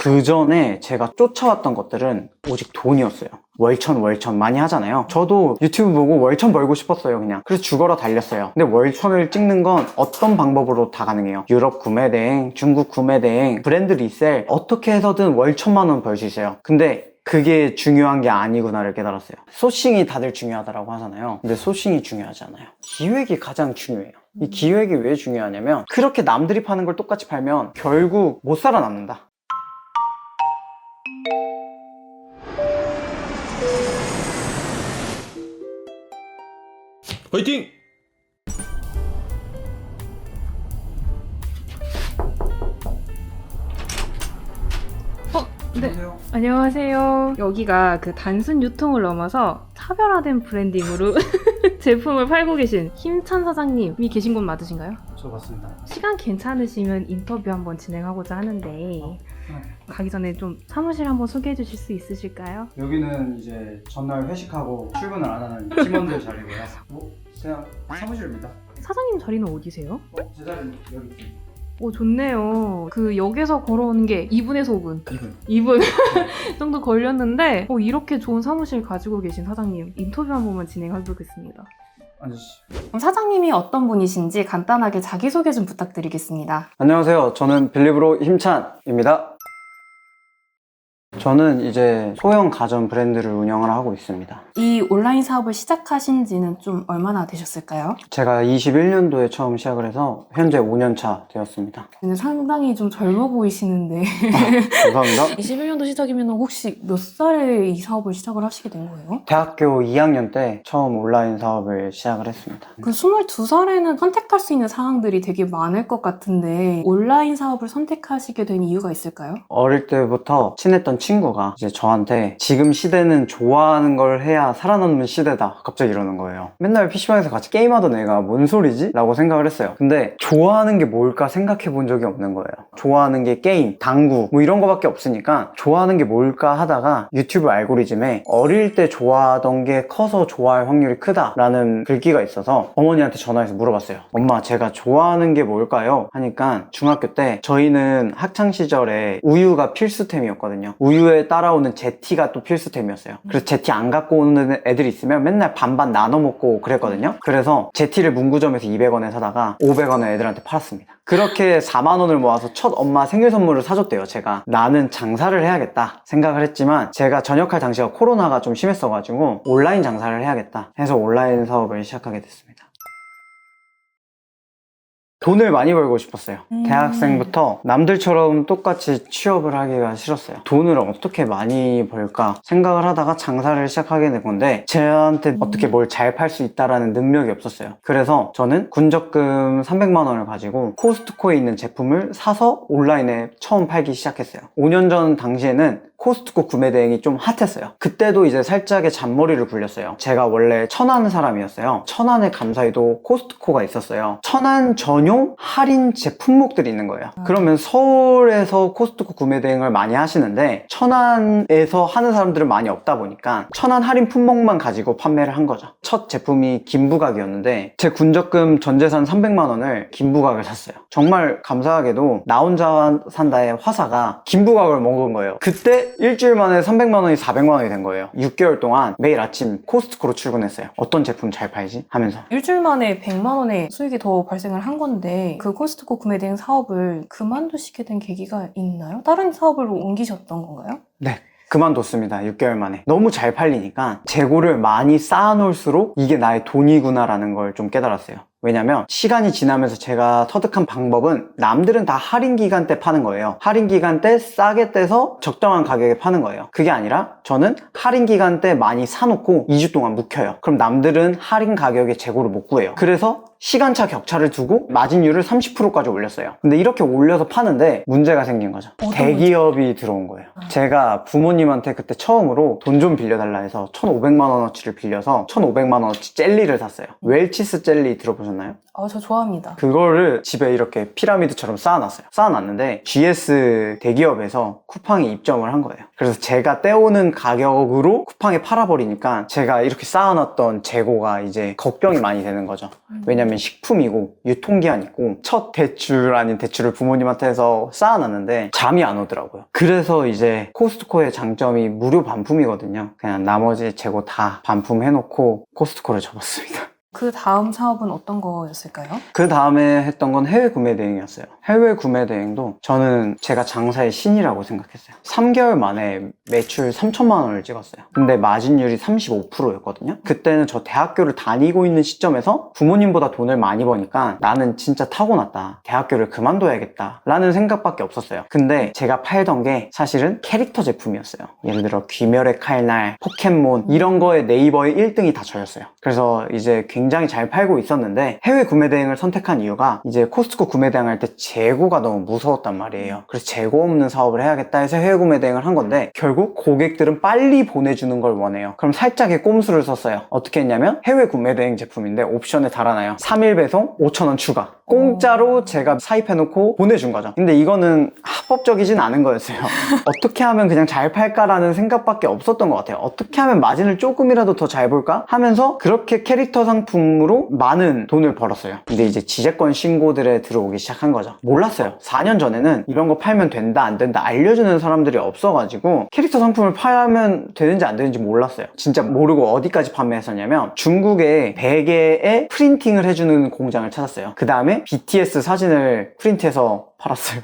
그 전에 제가 쫓아왔던 것들은 오직 돈이었어요. 월천 많이 하잖아요. 저도 유튜브 보고 월천 벌고 싶었어요, 그냥. 그래서 죽어라 달렸어요. 근데 월천을 찍는 건 어떤 방법으로 다 가능해요. 유럽 구매대행, 중국 구매대행, 브랜드 리셀, 어떻게 해서든 월천만 원 벌 수 있어요. 근데 그게 중요한 게 아니구나를 깨달았어요. 소싱이 다들 중요하다고 하잖아요. 근데 소싱이 중요하지 않아요. 기획이 가장 중요해요. 이 기획이 왜 중요하냐면 그렇게 남들이 파는 걸 똑같이 팔면 결국 못 살아남는다. 화이팅! 네. 안녕하세요. 여기가 그 단순 유통을 넘어서 차별화된 브랜딩으로 제품을 팔고 계신 힘찬 사장님이 계신 곳 맞으신가요? 저 맞습니다. 시간 괜찮으시면 인터뷰 한번 진행하고자 하는데 가기 전에 좀 사무실 한번 소개해 주실 수 있으실까요? 여기는 이제 전날 회식하고 출근을 안 하는 팀원들 자리고요. 그냥 사무실입니다. 사장님 자리는 어디세요? 제 자리는 여기 있습니다. 오, 좋네요. 그 역에서 걸어오는 게 2분에서 5분. 2분 정도 걸렸는데 이렇게 좋은 사무실 가지고 계신 사장님 인터뷰 한 번만 진행해보겠습니다. 아저씨. 그럼 사장님이 어떤 분이신지 간단하게 자기소개 좀 부탁드리겠습니다. 안녕하세요. 저는 빌리브로 힘찬입니다. 저는 이제 소형 가전 브랜드를 운영을 하고 있습니다. 이 온라인 사업을 시작하신 지는 좀 얼마나 되셨을까요? 제가 21년도에 처음 시작을 해서 현재 5년 차 되었습니다. 근데 상당히 좀 젊어 보이시는데 감사합니다. 21년도 시작이면 혹시 몇 살에 이 사업을 시작을 하시게 된 거예요? 대학교 2학년 때 처음 온라인 사업을 시작을 했습니다. 그 22살에는 선택할 수 있는 상황들이 되게 많을 것 같은데 온라인 사업을 선택하시게 된 이유가 있을까요? 어릴 때부터 친했던 친구가 이제 저한테 지금 시대는 좋아하는 걸 해야 살아남는 시대다 갑자기 이러는 거예요. 맨날 PC방에서 같이 게임하던 애가 뭔 소리지? 라고 생각을 했어요. 근데 좋아하는 게 뭘까 생각해 본 적이 없는 거예요. 좋아하는 게 게임, 당구 뭐 이런 거밖에 없으니까 좋아하는 게 뭘까 하다가 유튜브 알고리즘에 어릴 때 좋아하던 게 커서 좋아할 확률이 크다라는 글귀가 있어서 어머니한테 전화해서 물어봤어요. 엄마, 제가 좋아하는 게 뭘까요? 하니까 중학교 때 저희는 학창시절에 우유가 필수템이었거든요. 우유에 따라오는 제티가 또 필수템이었어요. 그래서 제티 안 갖고 오는 애들이 있으면 맨날 반반 나눠 먹고 그랬거든요. 그래서 제티를 문구점에서 200원에 사다가 500원에 애들한테 팔았습니다. 그렇게 4만 원을 모아서 첫 엄마 생일 선물을 사줬대요. 제가 나는 장사를 해야겠다 생각을 했지만 제가 전역할 당시가 코로나가 좀 심했어가지고 온라인 장사를 해야겠다 해서 온라인 사업을 시작하게 됐습니다. 돈을 많이 벌고 싶었어요. 대학생부터 남들처럼 똑같이 취업을 하기가 싫었어요. 돈을 어떻게 많이 벌까 생각을 하다가 장사를 시작하게 된 건데 저한테 어떻게 뭘 잘 팔 수 있다라는 능력이 없었어요. 그래서 저는 군적금 300만 원을 가지고 코스트코에 있는 제품을 사서 온라인에 처음 팔기 시작했어요. 5년 전 당시에는 코스트코 구매 대행이 좀 핫했어요. 그때도 이제 살짝의 잔머리를 굴렸어요. 제가 원래 천안 사람이었어요. 천안에 감사히도 코스트코가 있었어요. 천안 전용 할인 제품목들이 있는 거예요. 그러면 서울에서 코스트코 구매 대행을 많이 하시는데 천안에서 하는 사람들은 많이 없다 보니까 천안 할인 품목만 가지고 판매를 한 거죠. 첫 제품이 김부각이었는데 제 군적금 전 재산 300만 원을 김부각을 샀어요. 정말 감사하게도 나 혼자 산다의 화사가 김부각을 먹은 거예요. 그때 일주일 만에 300만 원이 400만 원이 된 거예요. 6개월 동안 매일 아침 코스트코로 출근했어요. 어떤 제품 잘 팔지? 하면서. 일주일 만에 100만 원의 수익이 더 발생을 한 건데 그 코스트코 구매 대행 사업을 그만두시게 된 계기가 있나요? 다른 사업으로 옮기셨던 건가요? 네. 그만뒀습니다. 6개월 만에. 너무 잘 팔리니까 재고를 많이 쌓아놓을수록 이게 나의 돈이구나라는 걸 좀 깨달았어요. 왜냐면 시간이 지나면서 제가 터득한 방법은 남들은 다 할인 기간 때 파는 거예요. 할인 기간 때 싸게 떼서 적정한 가격에 파는 거예요. 그게 아니라 저는 할인 기간 때 많이 사놓고 2주 동안 묵혀요. 그럼 남들은 할인 가격에 재고를 못 구해요. 그래서 시간차 격차를 두고 마진율을 30%까지 올렸어요. 근데 이렇게 올려서 파는데 문제가 생긴 거죠. 대기업이 들어온 거예요. 제가 부모님한테 그때 처음으로 돈 좀 빌려달라 해서 1,500만 원어치를 빌려서 1,500만 원어치 젤리를 샀어요. 웰치스 젤리 들어보셨나요? 저 좋아합니다. 그거를 집에 이렇게 피라미드처럼 쌓아놨어요. 쌓아놨는데 GS 대기업에서 쿠팡에 입점을 한 거예요. 그래서 제가 떼오는 가격으로 쿠팡에 팔아버리니까 제가 이렇게 쌓아놨던 재고가 이제 걱정이 많이 되는 거죠. 왜냐면 식품이고 유통기한 있고 첫 대출 아닌 대출을 부모님한테 해서 쌓아놨는데 잠이 안 오더라고요. 그래서 이제 코스트코의 장점이 무료 반품이거든요. 그냥 나머지 재고 다 반품해놓고 코스트코를 접었습니다. 그 다음 사업은 어떤 거였을까요? 그 다음에 했던 건 해외 구매 대행이었어요. 해외 구매 대행도 저는 제가 장사의 신이라고 생각했어요. 3개월 만에 매출 3천만 원을 찍었어요. 근데 마진율이 35%였거든요. 그때는 저 대학교를 다니고 있는 시점에서 부모님보다 돈을 많이 버니까 나는 진짜 타고났다. 대학교를 그만둬야겠다. 라는 생각밖에 없었어요. 근데 제가 팔던 게 사실은 캐릭터 제품이었어요. 예를 들어 귀멸의 칼날, 포켓몬 이런 거에 네이버의 1등이 다 저였어요. 그래서 이제 굉장히 잘 팔고 있었는데 해외 구매 대행을 선택한 이유가 이제 코스트코 구매 대행 할 때 재고가 너무 무서웠단 말이에요. 그래서 재고 없는 사업을 해야겠다 해서 해외 구매 대행을 한 건데 결국 고객들은 빨리 보내주는 걸 원해요. 그럼 살짝의 꼼수를 썼어요. 어떻게 했냐면 해외 구매 대행 제품인데 옵션에 달아놔요. 3일 배송 5,000원 추가. 공짜로 제가 사입해놓고 보내준 거죠. 근데 이거는 합법적이진 않은 거였어요. 어떻게 하면 그냥 잘 팔까라는 생각밖에 없었던 것 같아요. 어떻게 하면 마진을 조금이라도 더 잘 볼까 하면서 그렇게 캐릭터 상품으로 많은 돈을 벌었어요. 근데 이제 지재권 신고들에 들어오기 시작한 거죠. 몰랐어요. 4년 전에는 이런 거 팔면 된다 안 된다 알려주는 사람들이 없어가지고 캐릭터 상품을 팔면 되는지 안 되는지 몰랐어요. 진짜 모르고 어디까지 판매했었냐면 중국에 베개에 프린팅을 해주는 공장을 찾았어요. 그 다음에 BTS 사진을 프린트해서 팔았어요.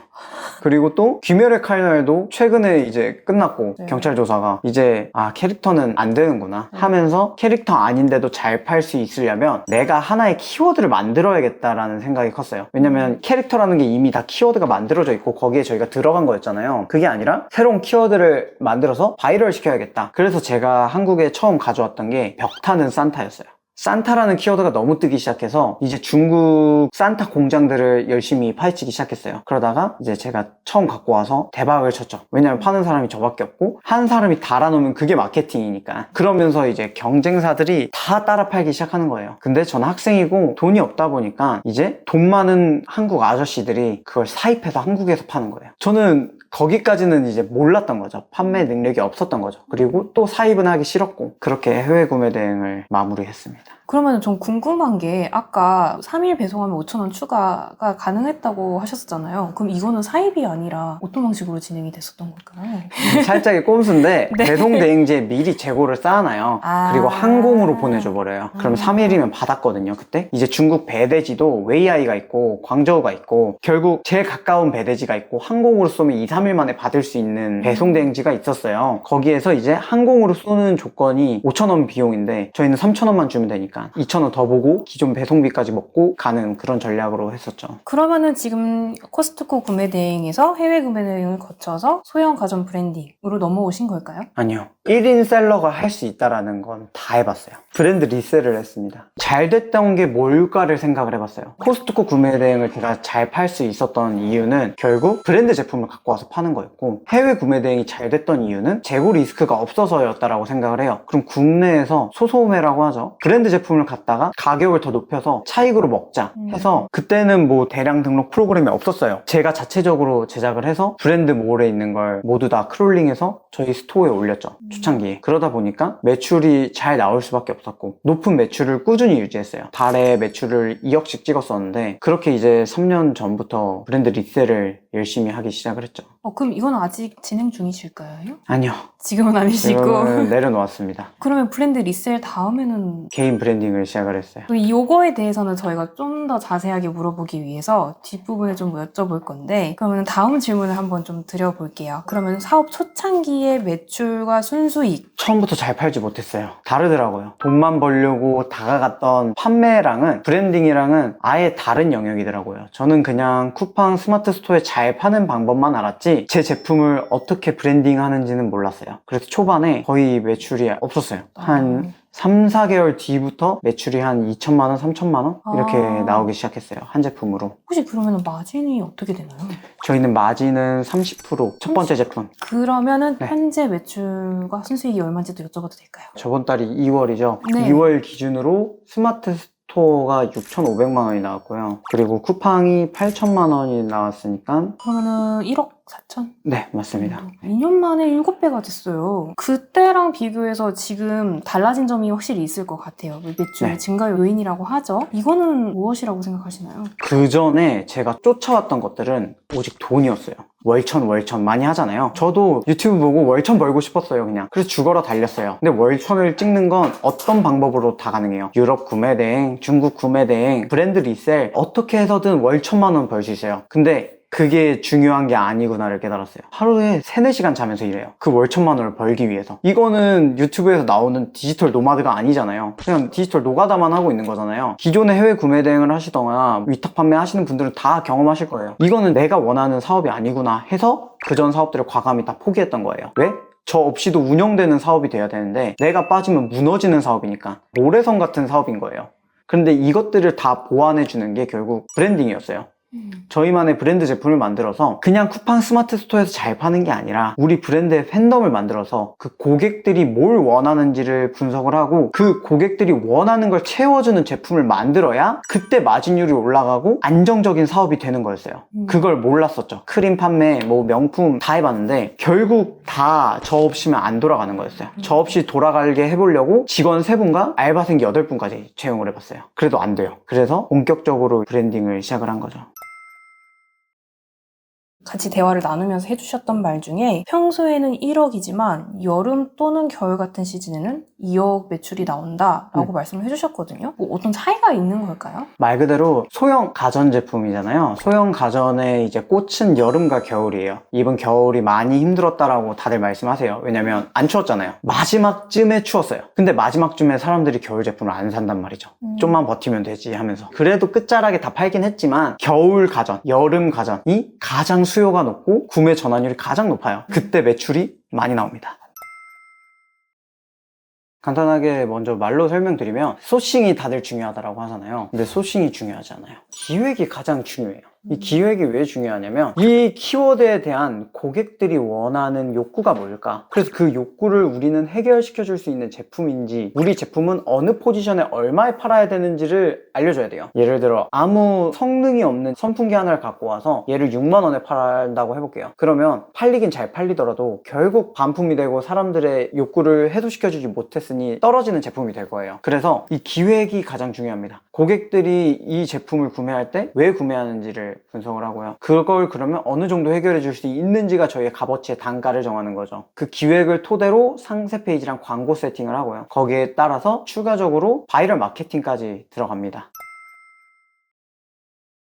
그리고 또 귀멸의 칼날도 최근에 이제 끝났고 네. 경찰 조사가 이제 캐릭터는 안 되는구나 하면서 캐릭터 아닌데도 잘 팔 수 있으려면 내가 하나의 키워드를 만들어야겠다라는 생각이 컸어요. 왜냐면 캐릭터라는 게 이미 다 키워드가 만들어져 있고 거기에 저희가 들어간 거였잖아요. 그게 아니라 새로운 키워드를 만들어서 바이럴 시켜야겠다. 그래서 제가 한국에 처음 가져왔던 게 벽타는 산타였어요. 산타라는 키워드가 너무 뜨기 시작해서 이제 중국 산타 공장들을 열심히 파헤치기 시작했어요. 그러다가 이제 제가 처음 갖고 와서 대박을 쳤죠. 왜냐면 파는 사람이 저밖에 없고 한 사람이 달아놓으면 그게 마케팅이니까. 그러면서 이제 경쟁사들이 다 따라 팔기 시작하는 거예요. 근데 저는 학생이고 돈이 없다 보니까 이제 돈 많은 한국 아저씨들이 그걸 사입해서 한국에서 파는 거예요. 저는 거기까지는 이제 몰랐던 거죠. 판매 능력이 없었던 거죠. 그리고 또 사입은 하기 싫었고 그렇게 해외 구매 대행을 마무리했습니다. 그러면 좀 궁금한 게 아까 3일 배송하면 5,000원 추가가 가능했다고 하셨잖아요. 그럼 이거는 사입이 아니라 어떤 방식으로 진행이 됐었던 걸까요? 살짝의 꼼수인데 네. 배송 대행지에 미리 재고를 쌓아놔요. 그리고 항공으로 보내줘 버려요. 그럼 3일이면 받았거든요. 그때 이제 중국 배대지도 웨이아이가 있고 광저우가 있고 결국 제일 가까운 배대지가 있고 항공으로 쏘면 2, 3일 만에 받을 수 있는 배송 대행지가 있었어요. 거기에서 이제 항공으로 쏘는 조건이 5,000원 비용인데 저희는 3,000원만 주면 되니까 2,000원 더 보고 기존 배송비까지 먹고 가는 그런 전략으로 했었죠. 그러면은 지금 코스트코 구매 대행에서 해외 구매 대행을 거쳐서 소형 가전 브랜딩으로 넘어오신 걸까요? 아니요. 1인 셀러가 할 수 있다라는 건 다 해봤어요. 브랜드 리셀을 했습니다. 잘 됐던 게 뭘까를 생각을 해봤어요. 코스트코 구매 대행을 제가 잘 팔 수 있었던 이유는 결국 브랜드 제품을 갖고 와서 파는 거였고 해외 구매 대행이 잘 됐던 이유는 재고 리스크가 없어서였다라고 생각을 해요. 그럼 국내에서 소소매라고 하죠. 브랜드 제품을 갖다가 가격을 더 높여서 차익으로 먹자 해서 그때는 뭐 대량 등록 프로그램이 없었어요. 제가 자체적으로 제작을 해서 브랜드 몰에 있는 걸 모두 다 크롤링해서 저희 스토어에 올렸죠. 초창기에. 그러다 보니까 매출이 잘 나올 수밖에 없었고 높은 매출을 꾸준히 유지했어요. 달에 매출을 2억씩 찍었었는데 그렇게 이제 3년 전부터 브랜드 리셀을 열심히 하기 시작을 했죠. 그럼 이건 아직 진행 중이실까요? 아니요. 지금은 아니시고. 지금은 내려놓았습니다. 그러면 브랜드 리셀 다음에는 개인 브랜딩을 시작을 했어요. 또 이거에 대해서는 저희가 좀 더 자세하게 물어보기 위해서 뒷부분을 좀 여쭤볼 건데 그러면 다음 질문을 한번 좀 드려볼게요. 그러면 사업 초창기의 매출과 순수익 처음부터 잘 팔지 못했어요. 다르더라고요. 돈만 벌려고 다가갔던 판매랑은 브랜딩이랑은 아예 다른 영역이더라고요. 저는 그냥 쿠팡 스마트 스토어에 잘 파는 방법만 알았지 제 제품을 어떻게 브랜딩 하는지는 몰랐어요. 그래서 초반에 거의 매출이 없었어요. 한 3, 4개월 뒤부터 매출이 한 2천만 원, 3천만 원 이렇게 나오기 시작했어요. 한 제품으로. 혹시 그러면 마진이 어떻게 되나요? 저희는 마진은 30% 첫 번째 제품. 그러면은 네. 현재 매출과 순수익이 얼마인지도 여쭤봐도 될까요? 저번 달이 2월이죠. 네. 2월 기준으로 스마트 스토어가 6,500만 원이 나왔고요. 그리고 쿠팡이 8천만 원이 나왔으니까 그러면은 1억 4천? 네, 맞습니다. 2년 만에 7배가 됐어요. 그때랑 비교해서 지금 달라진 점이 확실히 있을 것 같아요. 매출 네. 증가 요인이라고 하죠. 이거는 무엇이라고 생각하시나요? 그 전에 제가 쫓아왔던 것들은 오직 돈이었어요. 월천 많이 하잖아요. 저도 유튜브 보고 월천 벌고 싶었어요, 그냥. 그래서 죽어라 달렸어요. 근데 월천을 찍는 건 어떤 방법으로 다 가능해요. 유럽 구매대행, 중국 구매대행, 브랜드 리셀, 어떻게 해서든 월천만 원 벌 수 있어요. 근데 그게 중요한 게 아니구나를 깨달았어요. 하루에 3-4시간 자면서 일해요. 그 월천만 원을 벌기 위해서. 이거는 유튜브에서 나오는 디지털 노마드가 아니잖아요. 그냥 디지털 노가다만 하고 있는 거잖아요. 기존에 해외 구매 대행을 하시거나 위탁 판매 하시는 분들은 다 경험하실 거예요. 이거는 내가 원하는 사업이 아니구나 해서 그전 사업들을 과감히 다 포기했던 거예요. 왜? 저 없이도 운영되는 사업이 돼야 되는데 내가 빠지면 무너지는 사업이니까 모래성 같은 사업인 거예요. 그런데 이것들을 다 보완해주는 게 결국 브랜딩이었어요. 저희만의 브랜드 제품을 만들어서 그냥 쿠팡 스마트 스토어에서 잘 파는 게 아니라 우리 브랜드의 팬덤을 만들어서 그 고객들이 뭘 원하는지를 분석을 하고 그 고객들이 원하는 걸 채워주는 제품을 만들어야 그때 마진율이 올라가고 안정적인 사업이 되는 거였어요. 그걸 몰랐었죠. 크림 판매, 뭐 명품 다 해봤는데 결국 다 저 없이면 안 돌아가는 거였어요. 저 없이 돌아가게 해보려고 직원 3분과 알바생 8분까지 채용을 해봤어요. 그래도 안 돼요. 그래서 본격적으로 브랜딩을 시작을 한 거죠. 같이 대화를 나누면서 해주셨던 말 중에 평소에는 1억이지만 여름 또는 겨울 같은 시즌에는 2억 매출이 나온다라고 말씀을 해주셨거든요. 뭐 어떤 차이가 있는 걸까요? 말 그대로 소형 가전 제품이잖아요. 소형 가전의 이제 꽃은 여름과 겨울이에요. 이번 겨울이 많이 힘들었다라고 다들 말씀하세요. 왜냐면 안 추웠잖아요. 마지막쯤에 추웠어요. 근데 마지막쯤에 사람들이 겨울 제품을 안 산단 말이죠. 좀만 버티면 되지 하면서. 그래도 끝자락에 다 팔긴 했지만 겨울 가전, 여름 가전이 가장 수요가 높고 구매 전환율이 가장 높아요. 그때 매출이 많이 나옵니다. 간단하게 먼저 말로 설명드리면 소싱이 다들 중요하다고 하잖아요. 근데 소싱이 중요하지 않아요. 기획이 가장 중요해요. 이 기획이 왜 중요하냐면 이 키워드에 대한 고객들이 원하는 욕구가 뭘까? 그래서 그 욕구를 우리는 해결시켜 줄 수 있는 제품인지 우리 제품은 어느 포지션에 얼마에 팔아야 되는지를 알려줘야 돼요. 예를 들어 아무 성능이 없는 선풍기 하나를 갖고 와서 얘를 6만 원에 팔한다고 해볼게요. 그러면 팔리긴 잘 팔리더라도 결국 반품이 되고 사람들의 욕구를 해소시켜 주지 못했으니 떨어지는 제품이 될 거예요. 그래서 이 기획이 가장 중요합니다. 고객들이 이 제품을 구매할 때 왜 구매하는지를 분석을 하고요. 그걸 그러면 어느 정도 해결해 줄 수 있는지가 저희의 값어치의 단가를 정하는 거죠. 그 기획을 토대로 상세 페이지랑 광고 세팅을 하고요. 거기에 따라서 추가적으로 바이럴 마케팅까지 들어갑니다.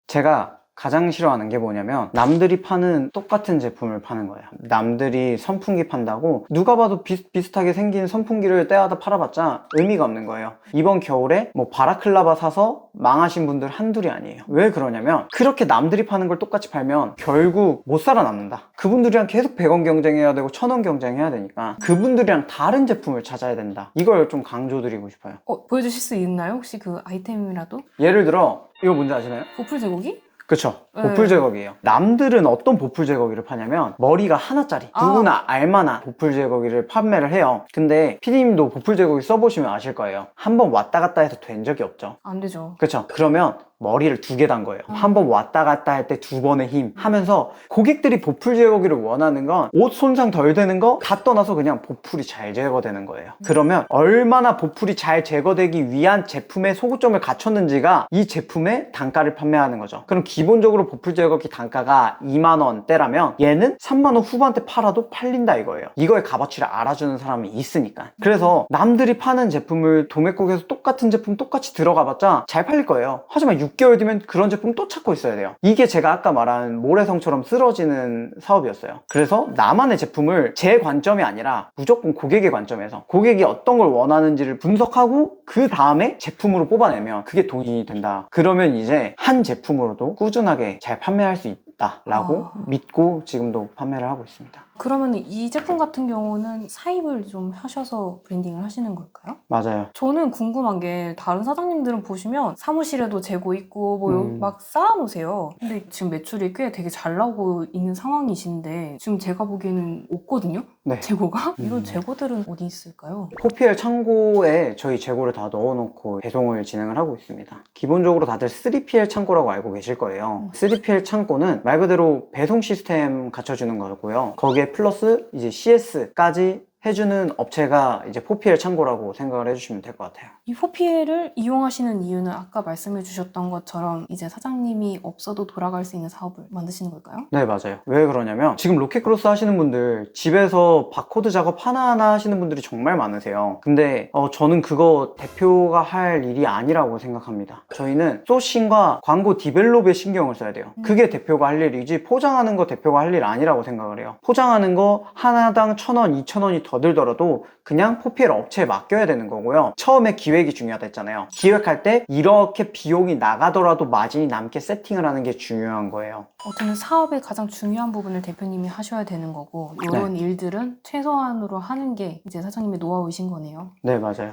제가 가장 싫어하는 게 뭐냐면 남들이 파는 똑같은 제품을 파는 거예요. 남들이 선풍기 판다고 누가 봐도 비슷하게 생긴 선풍기를 때마다 팔아봤자 의미가 없는 거예요. 이번 겨울에 뭐 바라클라바 사서 망하신 분들 한둘이 아니에요. 왜 그러냐면 그렇게 남들이 파는 걸 똑같이 팔면 결국 못 살아남는다. 그분들이랑 계속 100원 경쟁해야 되고 1000원 경쟁해야 되니까 그분들이랑 다른 제품을 찾아야 된다. 이걸 좀 강조드리고 싶어요. 보여주실 수 있나요? 혹시 그 아이템이라도? 예를 들어 이거 뭔지 아시나요? 보풀 제거기? 그쵸. 보풀 제거기예요. 남들은 어떤 보풀 제거기를 파냐면 머리가 하나짜리 누구나 알만한 보풀 제거기를 판매를 해요. 근데 피디님도 보풀 제거기 써보시면 아실 거예요. 한번 왔다 갔다 해서 된 적이 없죠. 안 되죠. 그쵸. 그러면 머리를 2개 단 거예요. 한번 왔다 갔다 할 때 2번의 힘 하면서 고객들이 보풀 제거기를 원하는 건 옷 손상 덜 되는 거 다 떠나서 그냥 보풀이 잘 제거되는 거예요. 그러면 얼마나 보풀이 잘 제거되기 위한 제품의 소구점을 갖췄는지가 이 제품의 단가를 판매하는 거죠. 그럼 기본적으로 보풀 제거기 단가가 2만 원대라면 얘는 3만 원 후반대 팔아도 팔린다 이거예요. 이거의 값어치를 알아주는 사람이 있으니까. 그래서 남들이 파는 제품을 도매국에서 똑같은 제품 똑같이 들어가봤자 잘 팔릴 거예요. 하지만 6개월 뒤면 그런 제품 또 찾고 있어야 돼요. 이게 제가 아까 말한 모래성처럼 쓰러지는 사업이었어요. 그래서 나만의 제품을 제 관점이 아니라 무조건 고객의 관점에서 고객이 어떤 걸 원하는지를 분석하고 그 다음에 제품으로 뽑아내면 그게 돈이 된다. 그러면 이제 한 제품으로도 꾸준하게 잘 판매할 수 있다라고 믿고 지금도 판매를 하고 있습니다. 그러면 이 제품 같은 경우는 사입을 좀 하셔서 브랜딩을 하시는 걸까요? 맞아요. 저는 궁금한 게 다른 사장님들은 보시면 사무실에도 재고 있고 뭐 막 쌓아놓으세요. 근데 지금 매출이 꽤 되게 잘 나오고 있는 상황이신데 지금 제가 보기에는 없거든요? 네. 재고가? 이런 음. 재고들은 어디 있을까요? 포피엘 창고에 저희 재고를 다 넣어놓고 배송을 진행을 하고 있습니다. 기본적으로 다들 3PL 창고라고 알고 계실 거예요. 3PL 창고는 말 그대로 배송 시스템 갖춰주는 거고요. 거기에 플러스 이제 CS까지 해주는 업체가 이제 포피엘 창고라고 생각을 해주시면 될 것 같아요. 이 4PL을 이용하시는 이유는 아까 말씀해 주셨던 것처럼 이제 사장님이 없어도 돌아갈 수 있는 사업을 만드시는 걸까요? 네, 맞아요. 왜 그러냐면 지금 로켓크로스 하시는 분들 집에서 바코드 작업 하나하나 하시는 분들이 정말 많으세요. 근데 저는 그거 대표가 할 일이 아니라고 생각합니다. 저희는 소싱과 광고 디벨롭에 신경을 써야 돼요. 그게 대표가 할 일이지 포장하는 거 대표가 할 일 아니라고 생각을 해요. 포장하는 거 하나당 1,000원, 2,000원이 더 들더라도 그냥 포피엘 업체에 맡겨야 되는 거고요. 처음에 기획이 중요하다 했잖아요. 기획할 때 이렇게 비용이 나가더라도 마진이 남게 세팅을 하는 게 중요한 거예요. 어쨌든 사업의 가장 중요한 부분을 대표님이 하셔야 되는 거고 이런 일들은 최소한으로 하는 게 이제 사장님의 노하우이신 거네요. 네, 맞아요.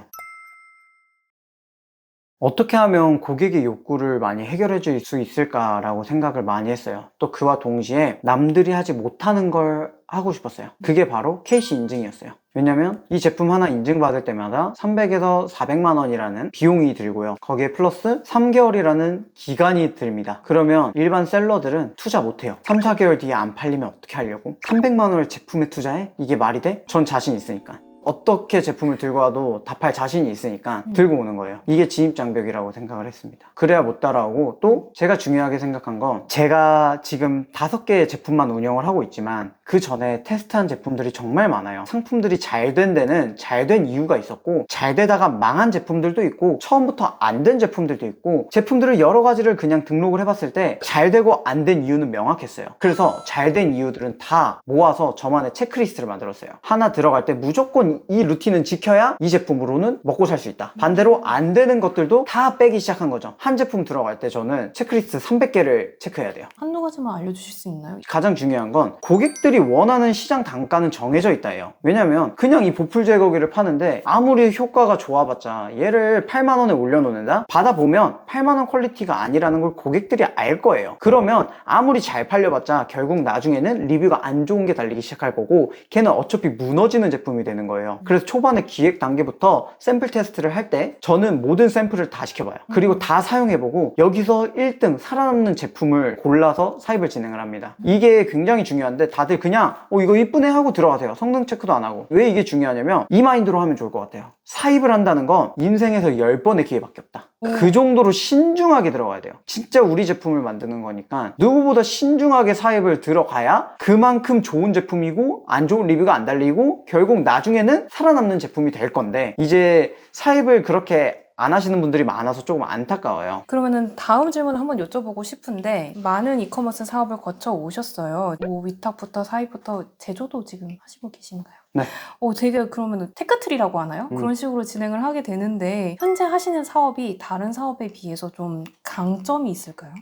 어떻게 하면 고객의 욕구를 많이 해결해 줄 수 있을까라고 생각을 많이 했어요. 또 그와 동시에 남들이 하지 못하는 걸 하고 싶었어요. 그게 바로 KC 인증이었어요. 왜냐면 이 제품 하나 인증받을 때마다 300에서 400만 원이라는 비용이 들고요. 거기에 플러스 3개월이라는 기간이 듭니다. 그러면 일반 셀러들은 투자 못해요. 3, 4개월 뒤에 안 팔리면 어떻게 하려고? 300만 원을 제품에 투자해? 이게 말이 돼? 전 자신 있으니까. 어떻게 제품을 들고 와도 다 팔 자신이 있으니까 들고 오는 거예요. 이게 진입장벽이라고 생각을 했습니다. 그래야 못 따라오고, 또 제가 중요하게 생각한 건 제가 지금 5개의 제품만 운영을 하고 있지만 그 전에 테스트한 제품들이 정말 많아요. 상품들이 잘 된 데는 잘 된 이유가 있었고, 잘 되다가 망한 제품들도 있고, 처음부터 안 된 제품들도 있고, 제품들을 여러 가지를 그냥 등록을 해봤을 때 잘 되고 안 된 이유는 명확했어요. 그래서 잘 된 이유들은 다 모아서 저만의 체크리스트를 만들었어요. 하나 들어갈 때 무조건 이 루틴은 지켜야 이 제품으로는 먹고 살 수 있다. 반대로 안 되는 것들도 다 빼기 시작한 거죠. 한 제품 들어갈 때 저는 체크리스트 300개를 체크해야 돼요. 한두 가지만 알려주실 수 있나요? 가장 중요한 건 고객들이 원하는 시장 단가는 정해져 있다예요. 왜냐면 그냥 이 보풀 제거기를 파는데 아무리 효과가 좋아봤자 얘를 8만 원에 올려놓는다? 받아보면 8만 원 퀄리티가 아니라는 걸 고객들이 알 거예요. 그러면 아무리 잘 팔려봤자 결국 나중에는 리뷰가 안 좋은 게 달리기 시작할 거고, 걔는 어차피 무너지는 제품이 되는 거예요. 그래서 초반에 기획 단계부터 샘플 테스트를 할 때 저는 모든 샘플을 다 시켜봐요. 그리고 다 사용해보고 여기서 1등 살아남는 제품을 골라서 사입을 진행을 합니다. 이게 굉장히 중요한데 다들 그냥 이거 이쁘네 하고 들어가세요. 성능 체크도 안 하고. 왜 이게 중요하냐면 이 마인드로 하면 좋을 것 같아요. 사입을 한다는 건 인생에서 10번의 기회밖에 없다. 그 정도로 신중하게 들어가야 돼요. 진짜 우리 제품을 만드는 거니까 누구보다 신중하게 사입을 들어가야 그만큼 좋은 제품이고 안 좋은 리뷰가 안 달리고 결국 나중에는 살아남는 제품이 될 건데, 이제 사입을 그렇게 안 하시는 분들이 많아서 조금 안타까워요. 그러면은 다음 질문을 한번 여쭤보고 싶은데, 많은 이커머스 사업을 거쳐 오셨어요. 뭐 위탁부터 사입부터 제조도 지금 하시고 계신가요? 네. 되게 그러면 테크트리라고 하나요? 그런 식으로 진행을 하게 되는데 현재 하시는 사업이 다른 사업에 비해서 좀 강점이 있을까요?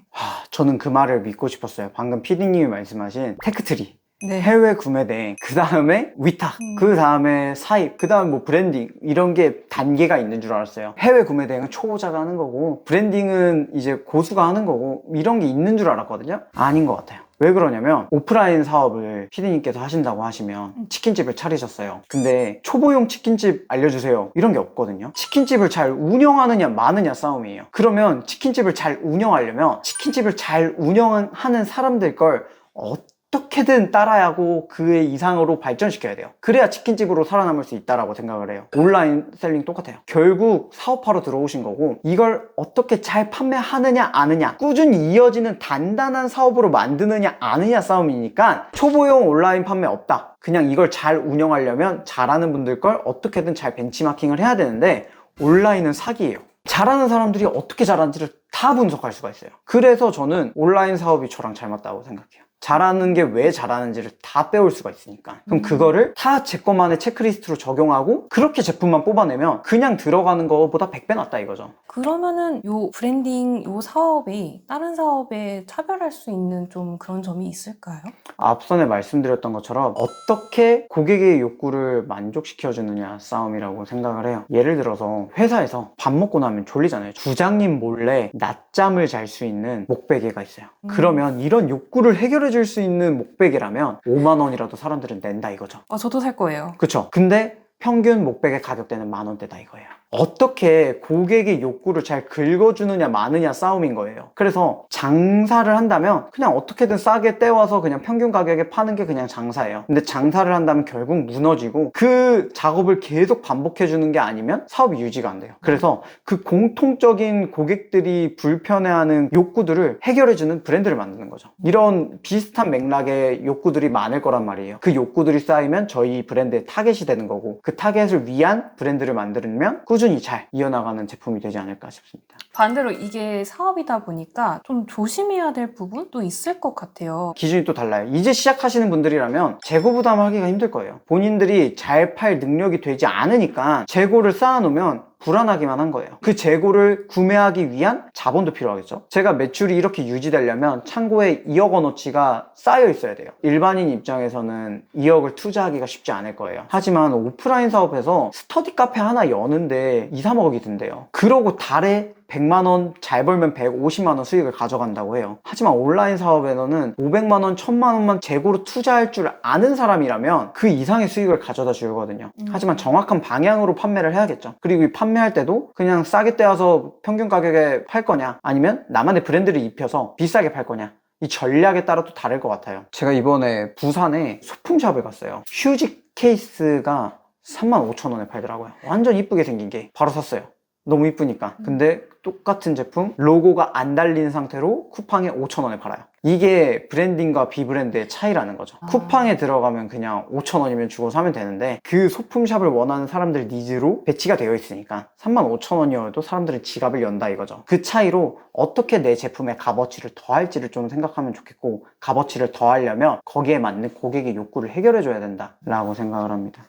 저는 그 말을 믿고 싶었어요. 방금 PD님이 말씀하신 테크트리. 네. 해외 구매대, 그 다음에 위탁, 그 다음에 사입, 그 다음에 뭐 브랜딩, 이런 게 단계가 있는 줄 알았어요. 해외 구매대행은 초보자가 하는 거고, 브랜딩은 이제 고수가 하는 거고, 이런 게 있는 줄 알았거든요. 아닌 것 같아요. 왜 그러냐면 오프라인 사업을 PD님께서 하신다고 하시면 치킨집을 차리셨어요. 근데 초보용 치킨집 알려주세요, 이런 게 없거든요. 치킨집을 잘 운영하느냐 마느냐 싸움이에요. 그러면 치킨집을 잘 운영하려면 치킨집을 잘 운영하는 사람들 걸 어떻게든 따라야 하고 그 이상으로 발전시켜야 돼요. 그래야 치킨집으로 살아남을 수 있다라고 생각을 해요. 온라인 셀링 똑같아요. 결국 사업하러 들어오신 거고, 이걸 어떻게 잘 판매하느냐 아느냐, 꾸준히 이어지는 단단한 사업으로 만드느냐 아느냐 싸움이니까 초보용 온라인 판매 없다. 그냥 이걸 잘 운영하려면 잘하는 분들 걸 어떻게든 잘 벤치마킹을 해야 되는데, 온라인은 사기예요. 잘하는 사람들이 어떻게 잘하는지를 다 분석할 수가 있어요. 그래서 저는 온라인 사업이 저랑 잘 맞다고 생각해요. 잘하는 게 왜 잘하는지를 다 배울 수가 있으니까. 그럼 그거를 다 제 것만의 체크리스트로 적용하고 그렇게 제품만 뽑아내면 그냥 들어가는 거보다 100배 낫다 이거죠. 그러면은 요 브랜딩 요 사업이 다른 사업에 차별할 수 있는 좀 그런 점이 있을까요? 앞선에 말씀드렸던 것처럼 어떻게 고객의 욕구를 만족시켜주느냐 싸움이라고 생각을 해요. 예를 들어서 회사에서 밥 먹고 나면 졸리잖아요. 부장님 몰래 낮잠을 잘 수 있는 목베개가 있어요. 그러면 이런 욕구를 해결해 줄 수 있는 목베개라면 5만 원이라도 사람들은 낸다 이거죠. 저도 살 거예요. 그쵸? 근데 평균 목베개 가격대는 10,000원대다 이거예요. 어떻게 고객의 욕구를 잘 긁어주느냐 마느냐 싸움인 거예요. 그래서 장사를 한다면 그냥 어떻게든 싸게 떼와서 그냥 평균 가격에 파는 게 그냥 장사예요. 근데 장사를 한다면 결국 무너지고 그 작업을 계속 반복해주는 게 아니면 사업이 유지가 안 돼요. 그래서 그 공통적인 고객들이 불편해하는 욕구들을 해결해주는 브랜드를 만드는 거죠. 이런 비슷한 맥락의 욕구들이 많을 거란 말이에요. 그 욕구들이 쌓이면 저희 브랜드의 타겟이 되는 거고 그 타겟을 위한 브랜드를 만들면 꾸준히 잘 이어나가는 제품이 되지 않을까 싶습니다. 반대로 이게 사업이다 보니까 좀 조심해야 될 부분도 있을 것 같아요. 기준이 또 달라요. 이제 시작하시는 분들이라면 재고 부담을 하기가 힘들 거예요. 본인들이 잘 팔 능력이 되지 않으니까 재고를 쌓아놓으면 불안하기만 한 거예요. 그 재고를 구매하기 위한 자본도 필요하겠죠. 제가 매출이 이렇게 유지되려면 창고에 2억 원어치가 쌓여 있어야 돼요. 일반인 입장에서는 2억을 투자하기가 쉽지 않을 거예요. 하지만 오프라인 사업에서 스터디 카페 하나 여는데 2, 3억이 든대요. 그러고 달에 100만 원 잘 벌면 150만 원 수익을 가져간다고 해요. 하지만 온라인 사업에서는 500만 원, 1000만 원만 재고로 투자할 줄 아는 사람이라면 그 이상의 수익을 가져다 주거든요. 하지만 정확한 방향으로 판매를 해야겠죠. 그리고 이 판매할 때도 그냥 싸게 떼어서 평균 가격에 팔 거냐 아니면 나만의 브랜드를 입혀서 비싸게 팔 거냐 이 전략에 따라 또 다를 것 같아요. 제가 이번에 부산에 소품샵을 갔어요. 휴지 케이스가 35,000원에 팔더라고요. 완전 이쁘게 생긴 게 바로 샀어요. 너무 이쁘니까. 근데 똑같은 제품 로고가 안 달린 상태로 쿠팡에 5,000원에 팔아요. 이게 브랜딩과 비브랜드의 차이라는 거죠. 쿠팡에 들어가면 그냥 5,000원이면 주고 사면 되는데 그 소품샵을 원하는 사람들 니즈로 배치가 되어 있으니까 35,000원이어도 사람들은 지갑을 연다 이거죠. 그 차이로 어떻게 내 제품의 값어치를 더할지를 좀 생각하면 좋겠고 값어치를 더하려면 거기에 맞는 고객의 욕구를 해결해 줘야 된다라고 생각을 합니다.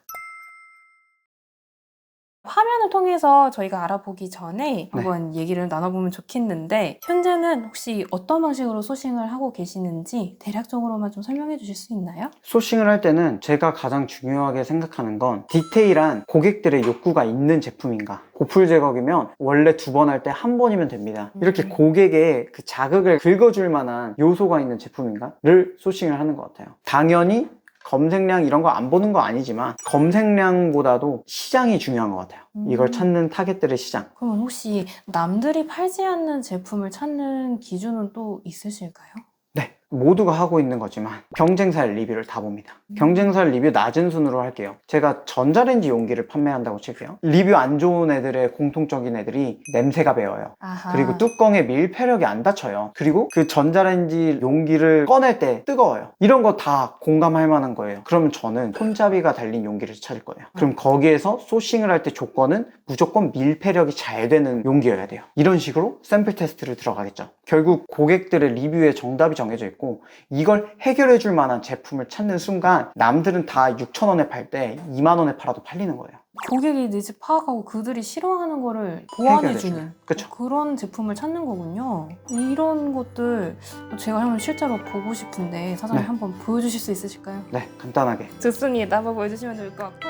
화면을 통해서 저희가 알아보기 전에 한번 얘기를 나눠보면 좋겠는데 현재는 혹시 어떤 방식으로 소싱을 하고 계시는지 대략적으로만 좀 설명해 주실 수 있나요? 소싱을 할 때는 제가 가장 중요하게 생각하는 건 디테일한 고객들의 욕구가 있는 제품인가. 고풀 제거기면 원래 2번 할 때 1번이면 됩니다. 이렇게 고객의 그 자극을 긁어줄 만한 요소가 있는 제품인가를 소싱을 하는 것 같아요. 당연히 검색량 이런 거 안 보는 거 아니지만 검색량보다도 시장이 중요한 것 같아요. 이걸 찾는 타겟들의 시장. 그러면 혹시 남들이 팔지 않는 제품을 찾는 기준은 또 있으실까요? 네, 모두가 하고 있는 거지만 경쟁사의 리뷰를 다 봅니다. 경쟁사의 리뷰 낮은 순으로 할게요. 제가 전자레인지 용기를 판매한다고 칠게요. 리뷰 안 좋은 애들의 공통적인 애들이 냄새가 배어요. 아하. 그리고 뚜껑에 밀폐력이 안 닫혀요. 그리고 그 전자레인지 용기를 꺼낼 때 뜨거워요. 이런 거 다 공감할 만한 거예요. 그러면 저는 손잡이가 달린 용기를 찾을 거예요. 그럼 거기에서 소싱을 할 때 조건은 무조건 밀폐력이 잘 되는 용기여야 돼요. 이런 식으로 샘플 테스트를 들어가겠죠. 결국 고객들의 리뷰에 정답이 정해져 있고 이걸 해결해 줄 만한 제품을 찾는 순간 남들은 다 6,000원에 팔 때 2만 원에 팔아도 팔리는 거예요. 고객이 니즈 파악하고 그들이 싫어하는 거를 보완해주는 그쵸. 그런 제품을 찾는 거군요. 이런 것들 제가 한번 실제로 보고 싶은데 사장님 네. 한번 보여주실 수 있으실까요? 네, 간단하게. 좋습니다. 한번 보여주시면 될 것 같고.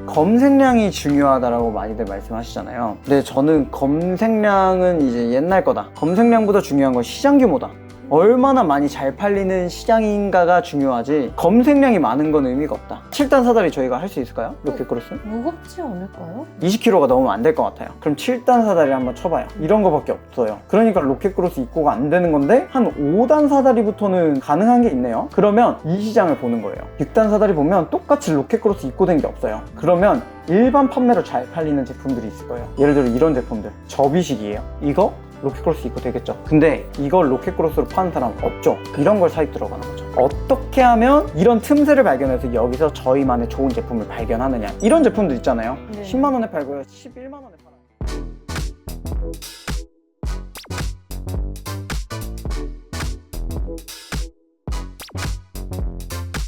검색량이 중요하다라고 많이들 말씀하시잖아요. 근데 저는 검색량은 이제 옛날 거다. 검색량보다 중요한 건 시장 규모다. 얼마나 많이 잘 팔리는 시장인가가 중요하지 검색량이 많은 건 의미가 없다. 7단 사다리 저희가 할 수 있을까요? 로켓크로스? 무겁지 않을까요? 20kg가 넘으면 안 될 것 같아요. 그럼 7단 사다리를 한번 쳐봐요. 이런 거밖에 없어요. 그러니까 로켓크로스 입고가 안 되는 건데 한 5단 사다리부터는 가능한 게 있네요. 그러면 이 시장을 보는 거예요. 6단 사다리 보면 똑같이 로켓크로스 입고된 게 없어요. 그러면 일반 판매로 잘 팔리는 제품들이 있을 거예요. 예를 들어 이런 제품들 접이식이에요. 이거 로켓크로스 입고 되겠죠. 근데 이걸 로켓크로스로 파는 사람 없죠. 이런 걸 사입 들어가는 거죠. 어떻게 하면 이런 틈새를 발견해서 여기서 저희만의 좋은 제품을 발견하느냐. 이런 제품들 있잖아요. 네. 10만 원에 팔고요. 11만 원에 팔아요.